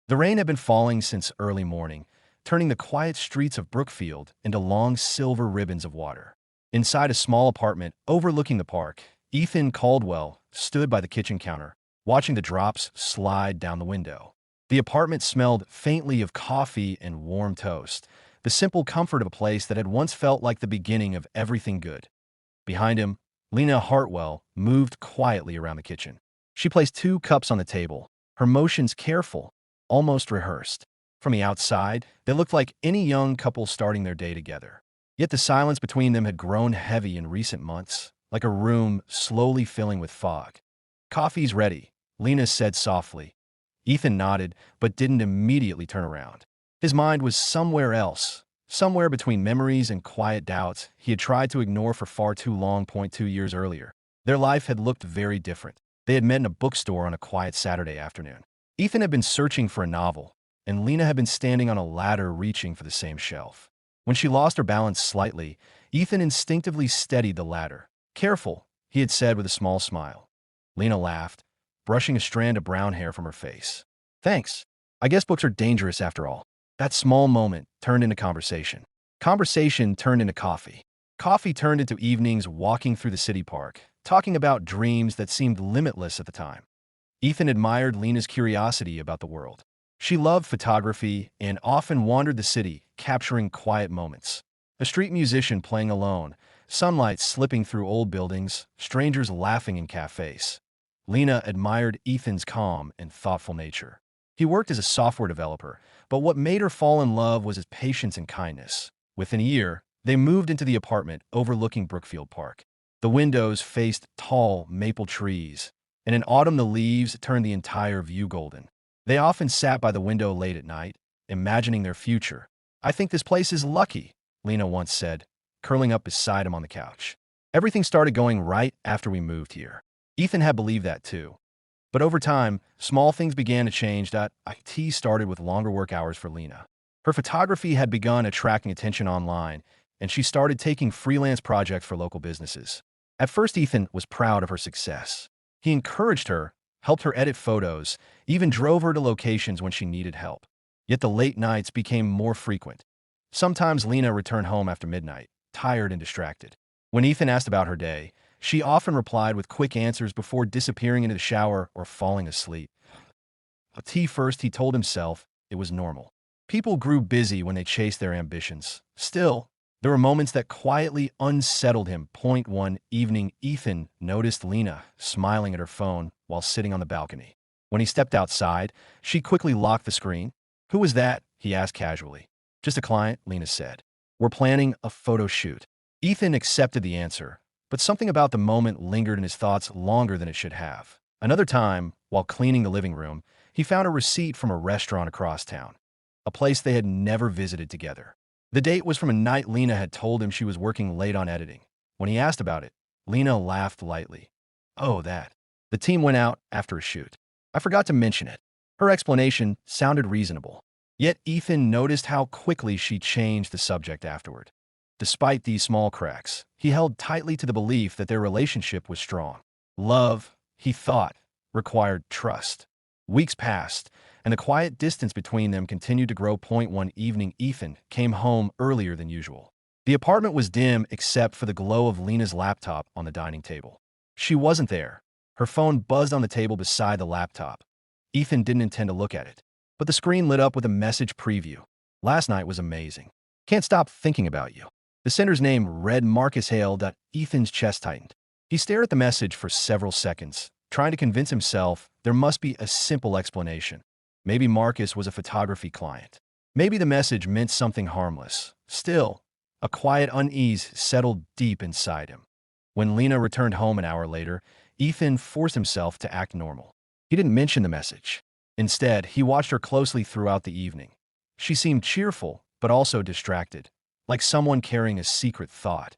The rain had been falling since early morning, turning the quiet streets of Brookfield into long silver ribbons of water. Inside a small apartment overlooking the park, Ethan Caldwell stood by the kitchen counter, watching the drops slide down the window. The apartment smelled faintly of coffee and warm toast, the simple comfort of a place that had once felt like the beginning of everything good. Behind him, Lena Hartwell moved quietly around the kitchen. She placed two cups on the table, her motions careful, almost rehearsed. From the outside, they looked like any young couple starting their day together. Yet the silence between them had grown heavy in recent months, like a room slowly filling with fog. "Coffee's ready," Lena said softly. Ethan nodded, but didn't immediately turn around. His mind was somewhere else, somewhere between memories and quiet doubts he had tried to ignore for far too long. 2 years earlier, their life had looked very different. They had met in a bookstore on a quiet Saturday afternoon. Ethan had been searching for a novel, and Lena had been standing on a ladder reaching for the same shelf. When she lost her balance slightly, Ethan instinctively steadied the ladder. "Careful," he had said with a small smile. Lena laughed, brushing a strand of brown hair from her face. "Thanks. I guess books are dangerous after all." That small moment turned into conversation. Conversation turned into coffee. Coffee turned into evenings walking through the city park, talking about dreams that seemed limitless at the time. Ethan admired Lena's curiosity about the world. She loved photography and often wandered the city, capturing quiet moments. A street musician playing alone, sunlight slipping through old buildings, strangers laughing in cafes. Lena admired Ethan's calm and thoughtful nature. He worked as a software developer, but what made her fall in love was his patience and kindness. Within a year, they moved into the apartment overlooking Brookfield Park. The windows faced tall maple trees, and in autumn the leaves turned the entire view golden. They often sat by the window late at night, imagining their future. "I think this place is lucky," Lena once said, curling up beside him on the couch. "Everything started going right after we moved here." Ethan had believed that too. But over time, small things began to change. IT started with longer work hours for Lena. Her photography had begun attracting attention online, and she started taking freelance projects for local businesses. At first, Ethan was proud of her success. He encouraged her, helped her edit photos, even drove her to locations when she needed help. Yet the late nights became more frequent. Sometimes Lena returned home after midnight, tired and distracted. When Ethan asked about her day, she often replied with quick answers before disappearing into the shower or falling asleep. At first, he told himself it was normal. People grew busy when they chased their ambitions. Still, there were moments that quietly unsettled him. One evening, Ethan noticed Lena smiling at her phone while sitting on the balcony. When he stepped outside, she quickly locked the screen. "Who was that?" he asked casually. "Just a client," Lena said. "We're planning a photo shoot." Ethan accepted the answer, but something about the moment lingered in his thoughts longer than it should have. Another time, while cleaning the living room, he found a receipt from a restaurant across town, a place they had never visited together. The date was from a night Lena had told him she was working late on editing. When he asked about it, Lena laughed lightly. "Oh, that. The team went out after a shoot. I forgot to mention it." Her explanation sounded reasonable. Yet Ethan noticed how quickly she changed the subject afterward. Despite these small cracks, he held tightly to the belief that their relationship was strong. Love, he thought, required trust. Weeks passed, and the quiet distance between them continued to grow. One evening, Ethan came home earlier than usual. The apartment was dim except for the glow of Lena's laptop on the dining table. She wasn't there. Her phone buzzed on the table beside the laptop. Ethan didn't intend to look at it, but the screen lit up with a message preview. "Last night was amazing. Can't stop thinking about you." The sender's name read Marcus Hale. Ethan's chest tightened. He stared at the message for several seconds, trying to convince himself there must be a simple explanation. Maybe Marcus was a photography client. Maybe the message meant something harmless. Still, a quiet unease settled deep inside him. When Lena returned home an hour later, Ethan forced himself to act normal. He didn't mention the message. Instead, he watched her closely throughout the evening. She seemed cheerful, but also distracted, like someone carrying a secret thought.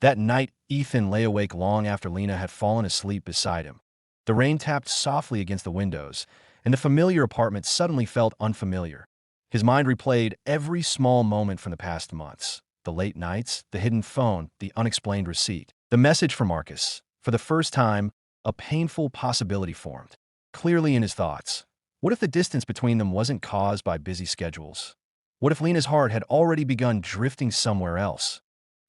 That night, Ethan lay awake long after Lena had fallen asleep beside him. The rain tapped softly against the windows, and the familiar apartment suddenly felt unfamiliar. His mind replayed every small moment from the past months. The late nights, the hidden phone, the unexplained receipt. The message from Marcus. For the first time, a painful possibility formed. Clearly in his thoughts, What if the distance between them wasn't caused by busy schedules? What if Lena's heart had already begun drifting somewhere else?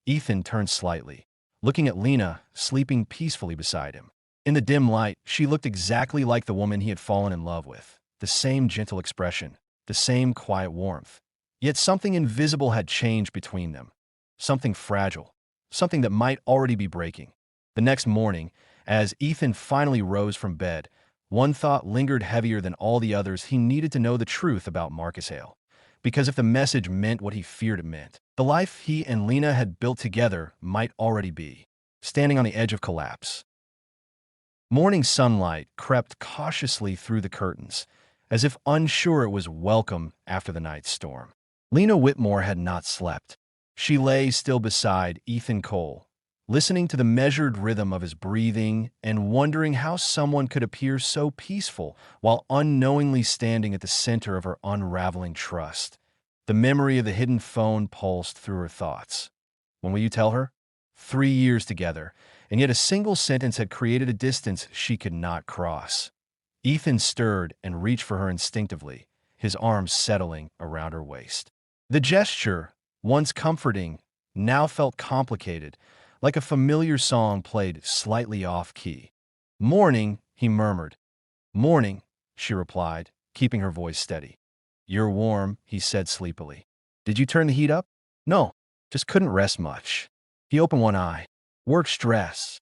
Ethan turned slightly, looking at Lena, sleeping peacefully beside him. In the dim light, she looked exactly like the woman he had fallen in love with. The same gentle expression, the same quiet warmth. Yet something invisible had changed between them. Something fragile. Something that might already be breaking. The next morning, as Ethan finally rose from bed, one thought lingered heavier than all the others. He needed to know the truth about Marcus Hale. Because if the message meant what he feared it meant, the life he and Lena had built together might already be standing on the edge of collapse. Morning sunlight crept cautiously through the curtains, as if unsure it was welcome after the night's storm. Lena Whitmore had not slept. She lay still beside Ethan Cole, listening to the measured rhythm of his breathing and wondering how someone could appear so peaceful while unknowingly standing at the center of her unraveling trust. The memory of the hidden phone pulsed through her thoughts. When will you tell her? 3 years together, and yet a single sentence had created a distance she could not cross. Ethan stirred and reached for her instinctively, his arms settling around her waist. The gesture, once comforting, now felt complicated, like a familiar song played slightly off-key. "Morning," he murmured. "Morning," she replied, keeping her voice steady. "You're warm," he said sleepily. "Did you turn the heat up?" "No, just couldn't rest much." He opened one eye. "Work stress."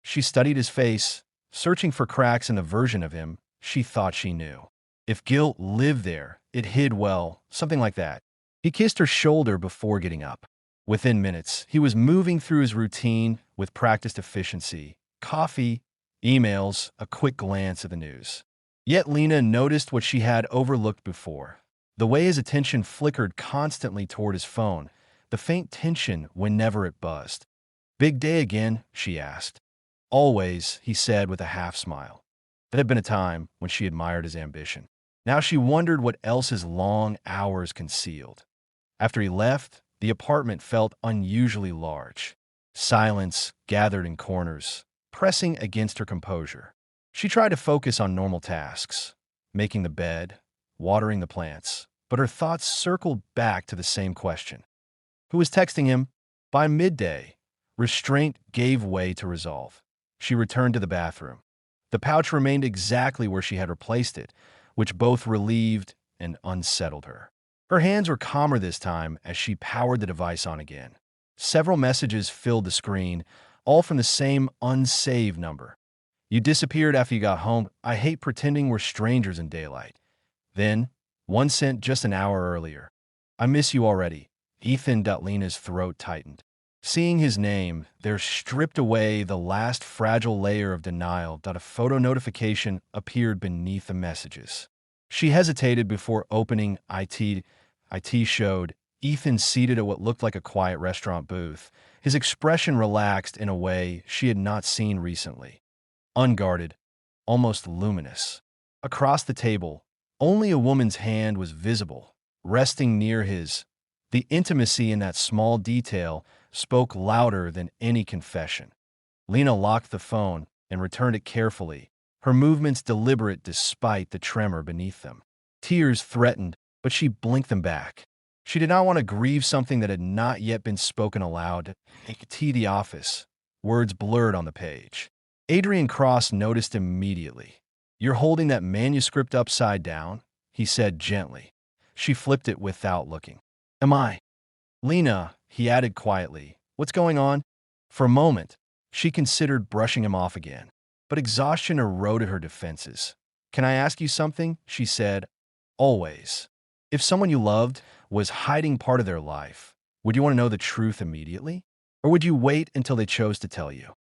She studied his face, searching for cracks in the version of him she thought she knew. If guilt lived there, it hid well, something like that. He kissed her shoulder before getting up. Within minutes, he was moving through his routine with practiced efficiency. Coffee, emails, a quick glance at the news. Yet Lena noticed what she had overlooked before. The way his attention flickered constantly toward his phone, the faint tension whenever it buzzed. "Big day again?" she asked. "Always," he said with a half-smile. That had been a time when she admired his ambition. Now she wondered what else his long hours concealed. After he left, the apartment felt unusually large. Silence gathered in corners, pressing against her composure. She tried to focus on normal tasks, making the bed, watering the plants, but her thoughts circled back to the same question. Who was texting him? By midday, restraint gave way to resolve. She returned to the bathroom. The pouch remained exactly where she had replaced it, which both relieved and unsettled her. Her hands were calmer this time as she powered the device on again. Several messages filled the screen, all from the same unsaved number. "You disappeared after you got home. I hate pretending we're strangers in daylight." Then, one sent just an hour earlier. "I miss you already." Ethan Lena's throat tightened. Seeing his name, there stripped away the last fragile layer of denial. A photo notification appeared beneath the messages. She hesitated before opening IT. IT showed Ethan seated at what looked like a quiet restaurant booth, his expression relaxed in a way she had not seen recently. Unguarded, almost luminous. Across the table, only a woman's hand was visible, resting near his. The intimacy in that small detail spoke louder than any confession. Lena locked the phone and returned it carefully, her movements deliberate despite the tremor beneath them. Tears threatened, but she blinked them back. She did not want to grieve something that had not yet been spoken aloud. "To the office." Words blurred on the page. Adrian Cross noticed immediately. "You're holding that manuscript upside down?" he said gently. She flipped it without looking. "Am I?" "Lena," he added quietly. "What's going on?" For a moment, she considered brushing him off again, but exhaustion eroded her defenses. "Can I ask you something?" she said. "Always. If someone you loved was hiding part of their life, would you want to know the truth immediately? Or would you wait until they chose to tell you?"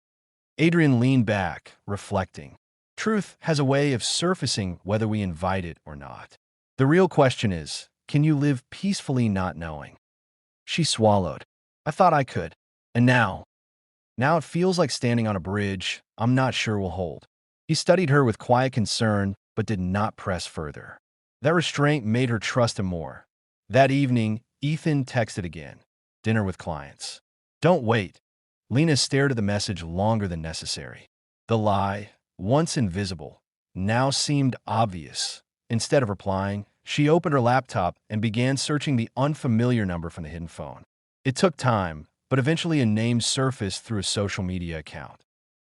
Adrian leaned back, reflecting. Truth has a way of surfacing whether we invite it or not. The real question is, can you live peacefully not knowing? She swallowed. "I thought I could. And now it feels like standing on a bridge I'm not sure will hold." He studied her with quiet concern, but did not press further. That restraint made her trust him more. That evening, Ethan texted again. "Dinner with clients." "Don't wait." Lena stared at the message longer than necessary. The lie, once invisible, now seemed obvious, Instead of replying, she opened her laptop and began searching the unfamiliar number from the hidden phone. It took time, but eventually a name surfaced through a social media account.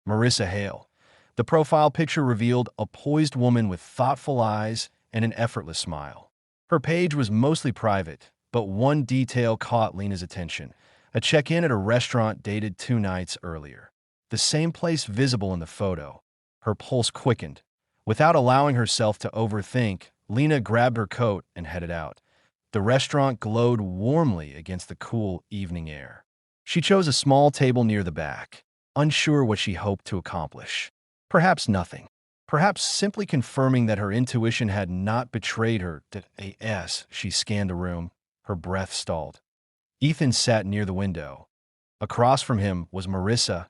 Marissa Hale. The profile picture revealed a poised woman with thoughtful eyes and an effortless smile. Her page was mostly private, but one detail caught Lena's attention: a check-in at a restaurant dated 2 nights earlier. The same place visible in the photo. Her pulse quickened. Without allowing herself to overthink, Lena grabbed her coat and headed out. The restaurant glowed warmly against the cool evening air. She chose a small table near the back, unsure what she hoped to accomplish. Perhaps nothing. Perhaps simply confirming that her intuition had not betrayed her. As she scanned the room, her breath stalled. Ethan sat near the window. Across from him was Marissa.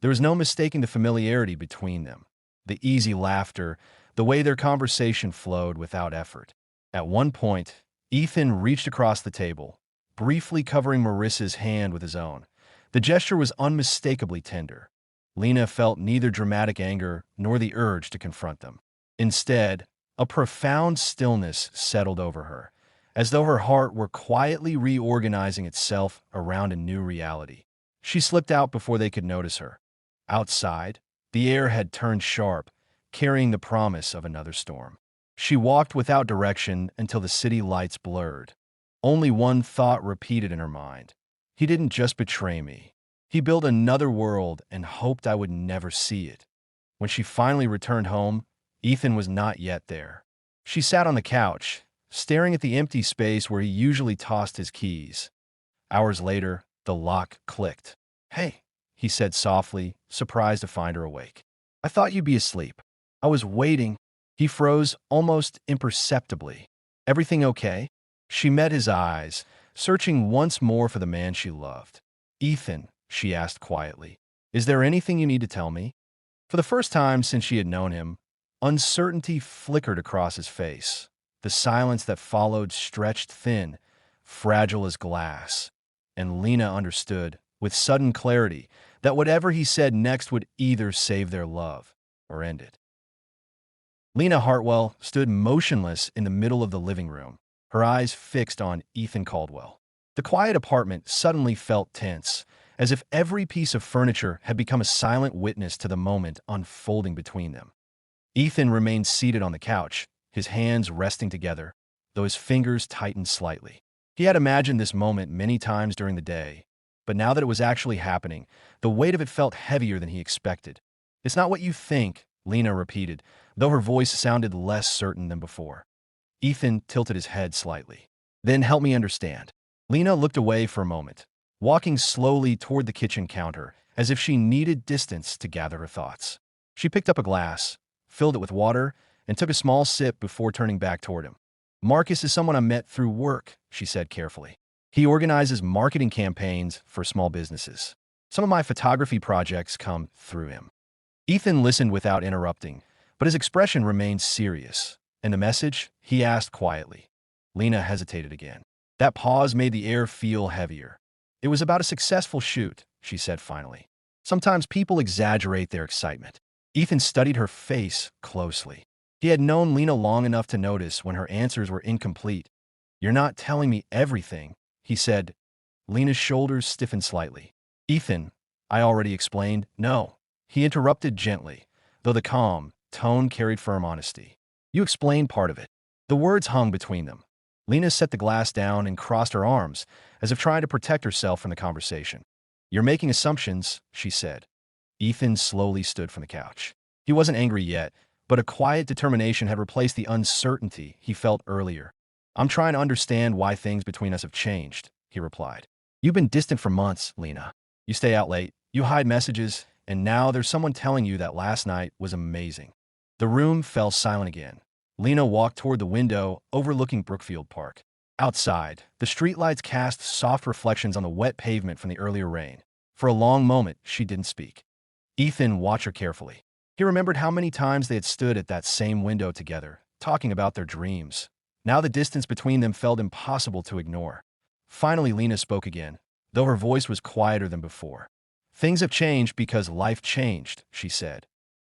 There was no mistaking the familiarity between them. The easy laughter, the way their conversation flowed without effort. At one point, Ethan reached across the table, briefly covering Marissa's hand with his own. The gesture was unmistakably tender. Lena felt neither dramatic anger nor the urge to confront them. Instead, a profound stillness settled over her, as though her heart were quietly reorganizing itself around a new reality. She slipped out before they could notice her. Outside, the air had turned sharp, carrying the promise of another storm. She walked without direction until the city lights blurred. Only one thought repeated in her mind: he didn't just betray me. He built another world and hoped I would never see it. When she finally returned home, Ethan was not yet there. She sat on the couch, staring at the empty space where he usually tossed his keys. Hours later, the lock clicked. "Hey," he said softly, surprised to find her awake. "I thought you'd be asleep. I was waiting." He froze almost imperceptibly. "Everything okay?" She met his eyes, searching once more for the man she loved. "Ethan," she asked quietly, "is there anything you need to tell me?" For the first time since she had known him, uncertainty flickered across his face. The silence that followed stretched thin, fragile as glass. And Lena understood, with sudden clarity, that whatever he said next would either save their love or end it. Lena Hartwell stood motionless in the middle of the living room, her eyes fixed on Ethan Caldwell. The quiet apartment suddenly felt tense, as if every piece of furniture had become a silent witness to the moment unfolding between them. Ethan remained seated on the couch, his hands resting together, though his fingers tightened slightly. He had imagined this moment many times during the day, but now that it was actually happening, the weight of it felt heavier than he expected. "It's not what you think," Lena repeated, though her voice sounded less certain than before. Ethan tilted his head slightly. "Then help me understand." Lena looked away for a moment, walking slowly toward the kitchen counter, as if she needed distance to gather her thoughts. She picked up a glass, filled it with water, and took a small sip before turning back toward him. "Marcus is someone I met through work," she said carefully. "He organizes marketing campaigns for small businesses. Some of my photography projects come through him." Ethan listened without interrupting, but his expression remained serious. "And the message?" he asked quietly. Lena hesitated again. That pause made the air feel heavier. "It was about a successful shoot," she said finally. "Sometimes people exaggerate their excitement." Ethan studied her face closely. He had known Lena long enough to notice when her answers were incomplete. "You're not telling me everything," he said. Lena's shoulders stiffened slightly. "Ethan, I already explained." "No," he interrupted gently, though the calm tone carried firm honesty. "You explained part of it." The words hung between them. Lena set the glass down and crossed her arms, as if trying to protect herself from the conversation. "You're making assumptions," she said. Ethan slowly stood from the couch. He wasn't angry yet, but a quiet determination had replaced the uncertainty he felt earlier. "I'm trying to understand why things between us have changed," he replied. "You've been distant for months, Lena. You stay out late, you hide messages, and now there's someone telling you that last night was amazing." The room fell silent again. Lena walked toward the window overlooking Brookfield Park. Outside, the streetlights cast soft reflections on the wet pavement from the earlier rain. For a long moment, she didn't speak. Ethan watched her carefully. He remembered how many times they had stood at that same window together, talking about their dreams. Now the distance between them felt impossible to ignore. Finally, Lena spoke again, though her voice was quieter than before. "Things have changed because life changed," she said.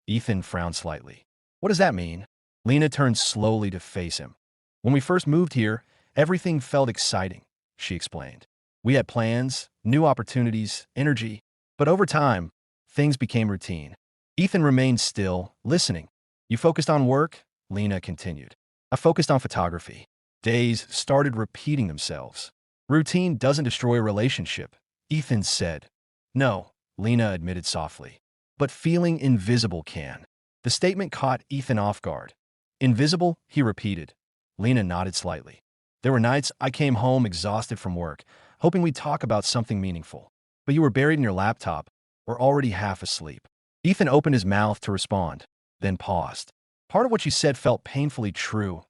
Ethan frowned slightly. "What does that mean?" Lena turned slowly to face him. When we first moved here, everything felt exciting, she explained. We had plans, new opportunities, energy. But over time, things became routine. Ethan remained still, listening. You focused on work? Lena continued. I focused on photography. Days started repeating themselves. Routine doesn't destroy a relationship, Ethan said. No, Lena admitted softly. But feeling invisible can. The statement caught Ethan off guard. Invisible? He repeated. Lena nodded slightly. There were nights I came home exhausted from work, hoping we'd talk about something meaningful. But you were buried in your laptop, or already half asleep. Ethan opened his mouth to respond, then paused. Part of what you said felt painfully true.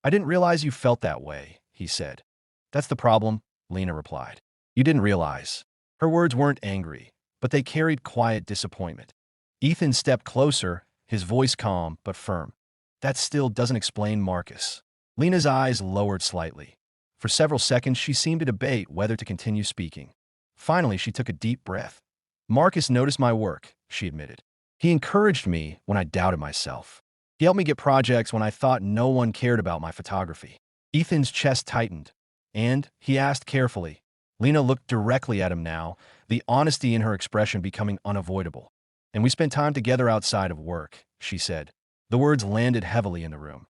I didn't realize you felt that way, he said. That's the problem, Lena replied. You didn't realize. Her words weren't angry, but they carried quiet disappointment. Ethan stepped closer, his voice calm but firm. That still doesn't explain Marcus. Lena's eyes lowered slightly. For several seconds, she seemed to debate whether to continue speaking. Finally, she took a deep breath. Marcus noticed my work, she admitted. He encouraged me when I doubted myself. He helped me get projects when I thought no one cared about my photography. Ethan's chest tightened, and he asked carefully. Lena looked directly at him now, the honesty in her expression becoming unavoidable. And we spent time together outside of work, she said. The words landed heavily in the room.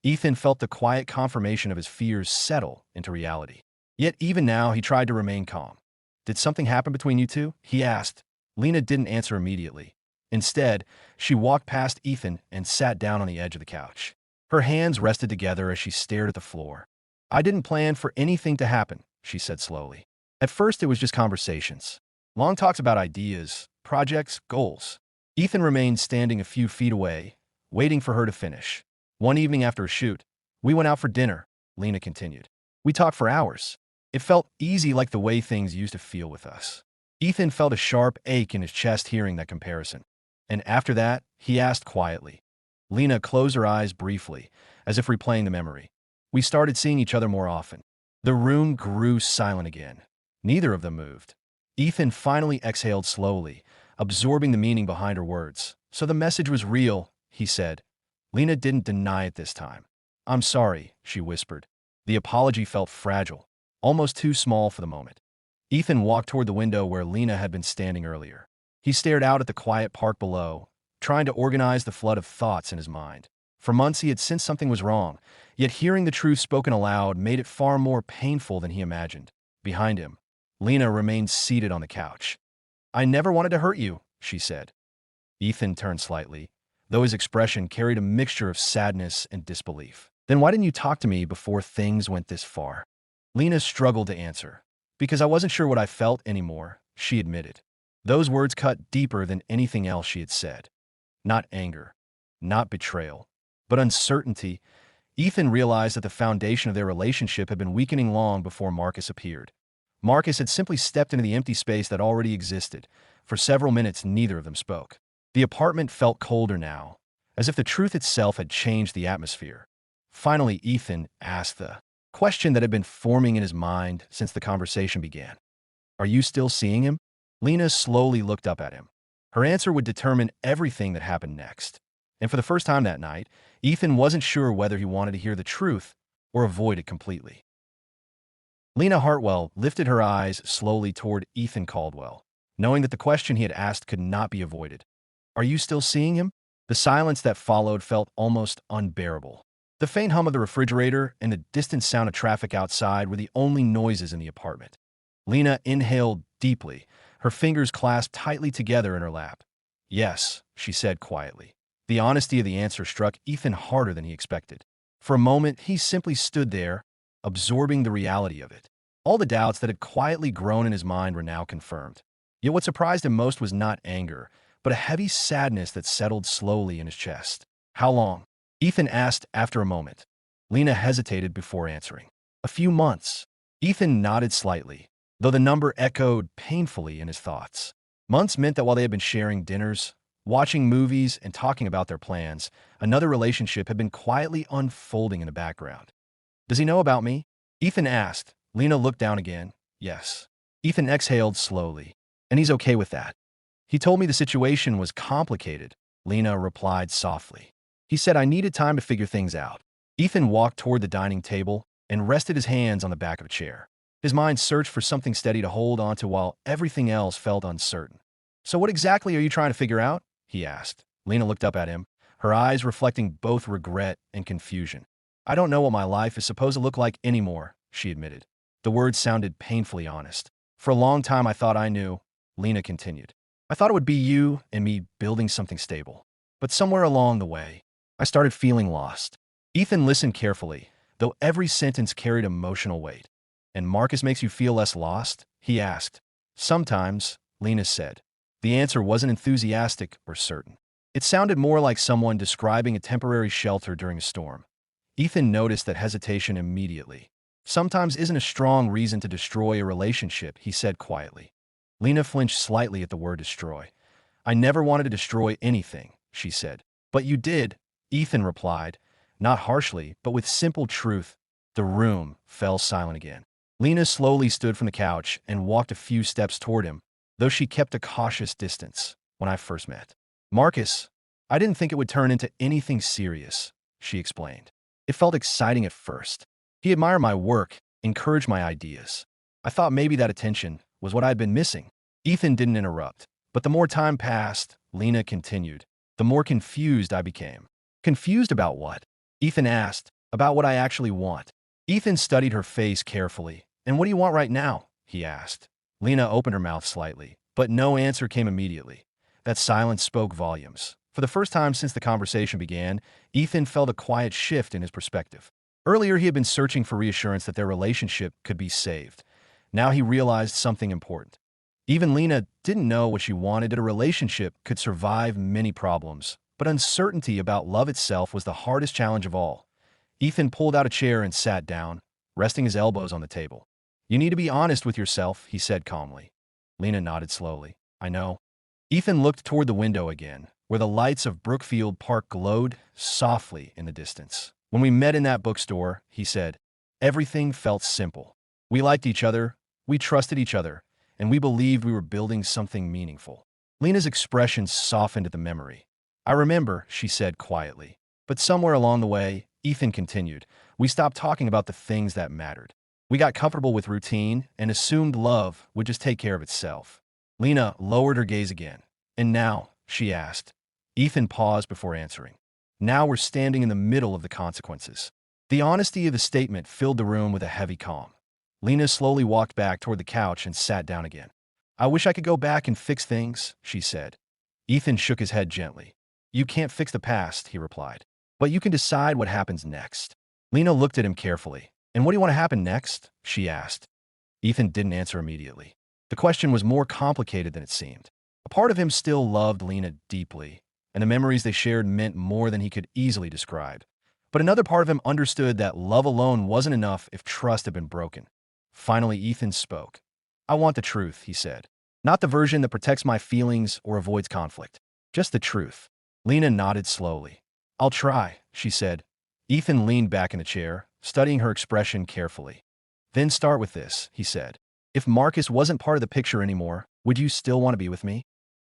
Ethan felt the quiet confirmation of his fears settle into reality. Yet even now, he tried to remain calm. Did something happen between you two? He asked. Lena didn't answer immediately. Instead, she walked past Ethan and sat down on the edge of the couch. Her hands rested together as she stared at the floor. I didn't plan for anything to happen, she said slowly. At first, it was just conversations. Long talks about ideas, projects, goals. Ethan remained standing a few feet away, waiting for her to finish. One evening after a shoot, we went out for dinner, Lena continued. We talked for hours. It felt easy, like the way things used to feel with us. Ethan felt a sharp ache in his chest hearing that comparison. And after that, he asked quietly. Lena closed her eyes briefly, as if replaying the memory. We started seeing each other more often. The room grew silent again. Neither of them moved. Ethan finally exhaled slowly, absorbing the meaning behind her words. So the message was real, he said. Lena didn't deny it this time. I'm sorry, she whispered. The apology felt fragile, almost too small for the moment. Ethan walked toward the window where Lena had been standing earlier. He stared out at the quiet park below, trying to organize the flood of thoughts in his mind. For months he had sensed something was wrong, yet hearing the truth spoken aloud made it far more painful than he imagined. Behind him, Lena remained seated on the couch. I never wanted to hurt you, she said. Ethan turned slightly, though his expression carried a mixture of sadness and disbelief. Then why didn't you talk to me before things went this far? Lena struggled to answer. Because I wasn't sure what I felt anymore, she admitted. Those words cut deeper than anything else she had said. Not anger, not betrayal, but uncertainty. Ethan realized that the foundation of their relationship had been weakening long before Marcus appeared. Marcus had simply stepped into the empty space that already existed. For several minutes, neither of them spoke. The apartment felt colder now, as if the truth itself had changed the atmosphere. Finally, Ethan asked the question that had been forming in his mind since the conversation began. Are you still seeing him? Lena slowly looked up at him. Her answer would determine everything that happened next. And for the first time that night, Ethan wasn't sure whether he wanted to hear the truth or avoid it completely. Lena Hartwell lifted her eyes slowly toward Ethan Caldwell, knowing that the question he had asked could not be avoided. Are you still seeing him? The silence that followed felt almost unbearable. The faint hum of the refrigerator and the distant sound of traffic outside were the only noises in the apartment. Lena inhaled deeply, her fingers clasped tightly together in her lap. Yes, she said quietly. The honesty of the answer struck Ethan harder than he expected. For a moment, he simply stood there, absorbing the reality of it. All the doubts that had quietly grown in his mind were now confirmed. Yet what surprised him most was not anger, but a heavy sadness that settled slowly in his chest. How long? Ethan asked after a moment. Lena hesitated before answering. A few months. Ethan nodded slightly, though the number echoed painfully in his thoughts. Months meant that while they had been sharing dinners, watching movies, and talking about their plans, another relationship had been quietly unfolding in the background. Does he know about me? Ethan asked. Lena looked down again. Yes. Ethan exhaled slowly. And he's okay with that. He told me the situation was complicated, Lena replied softly. He said I needed time to figure things out. Ethan walked toward the dining table and rested his hands on the back of a chair. His mind searched for something steady to hold onto while everything else felt uncertain. So what exactly are you trying to figure out? He asked. Lena looked up at him, her eyes reflecting both regret and confusion. I don't know what my life is supposed to look like anymore, she admitted. The words sounded painfully honest. For a long time I thought I knew, Lena continued. I thought it would be you and me building something stable. But somewhere along the way, I started feeling lost. Ethan listened carefully, though every sentence carried emotional weight. And Marcus makes you feel less lost? He asked. Sometimes, Lena said. The answer wasn't enthusiastic or certain. It sounded more like someone describing a temporary shelter during a storm. Ethan noticed that hesitation immediately. Sometimes isn't a strong reason to destroy a relationship, he said quietly. Lena flinched slightly at the word destroy. I never wanted to destroy anything, she said. But you did, Ethan replied, not harshly, but with simple truth. The room fell silent again. Lena slowly stood from the couch and walked a few steps toward him, though she kept a cautious distance. When I first met Marcus, I didn't think it would turn into anything serious, she explained. It felt exciting at first. He admired my work, encouraged my ideas. I thought maybe that attention was what I'd been missing. Ethan didn't interrupt, but the more time passed, Lena continued, the more confused I became. Confused about what? Ethan asked. About what I actually want. Ethan studied her face carefully. And what do you want right now? He asked. Lena opened her mouth slightly, but no answer came immediately. That silence spoke volumes. For the first time since the conversation began, Ethan felt a quiet shift in his perspective. Earlier, he had been searching for reassurance that their relationship could be saved. Now he realized something important. Even Lena didn't know what she wanted, that a relationship could survive many problems, but uncertainty about love itself was the hardest challenge of all. Ethan pulled out a chair and sat down, resting his elbows on the table. You need to be honest with yourself, he said calmly. Lena nodded slowly. I know. Ethan looked toward the window again, where the lights of Brookfield Park glowed softly in the distance. When we met in that bookstore, he said, everything felt simple. We liked each other, we trusted each other, and we believed we were building something meaningful. Lena's expression softened at the memory. I remember, she said quietly. But somewhere along the way, Ethan continued, we stopped talking about the things that mattered. We got comfortable with routine and assumed love would just take care of itself. Lena lowered her gaze again. And now, she asked. Ethan paused before answering. Now we're standing in the middle of the consequences. The honesty of the statement filled the room with a heavy calm. Lena slowly walked back toward the couch and sat down again. I wish I could go back and fix things, she said. Ethan shook his head gently. You can't fix the past, he replied. But you can decide what happens next. Lena looked at him carefully. And what do you want to happen next? She asked. Ethan didn't answer immediately. The question was more complicated than it seemed. A part of him still loved Lena deeply, and the memories they shared meant more than he could easily describe. But another part of him understood that love alone wasn't enough if trust had been broken. Finally, Ethan spoke. I want the truth, he said. Not the version that protects my feelings or avoids conflict. Just the truth. Lena nodded slowly. I'll try, she said. Ethan leaned back in the chair, studying her expression carefully. Then start with this, he said. If Marcus wasn't part of the picture anymore, would you still want to be with me?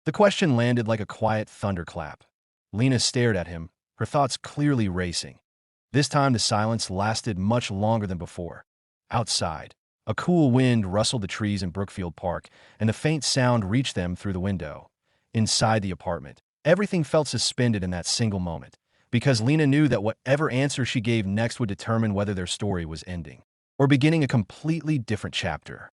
The question landed like a quiet thunderclap. Lena stared at him, her thoughts clearly racing. This time the silence lasted much longer than before. Outside, a cool wind rustled the trees in Brookfield Park, and the faint sound reached them through the window. Inside the apartment, everything felt suspended in that single moment, because Lena knew that whatever answer she gave next would determine whether their story was ending or beginning a completely different chapter.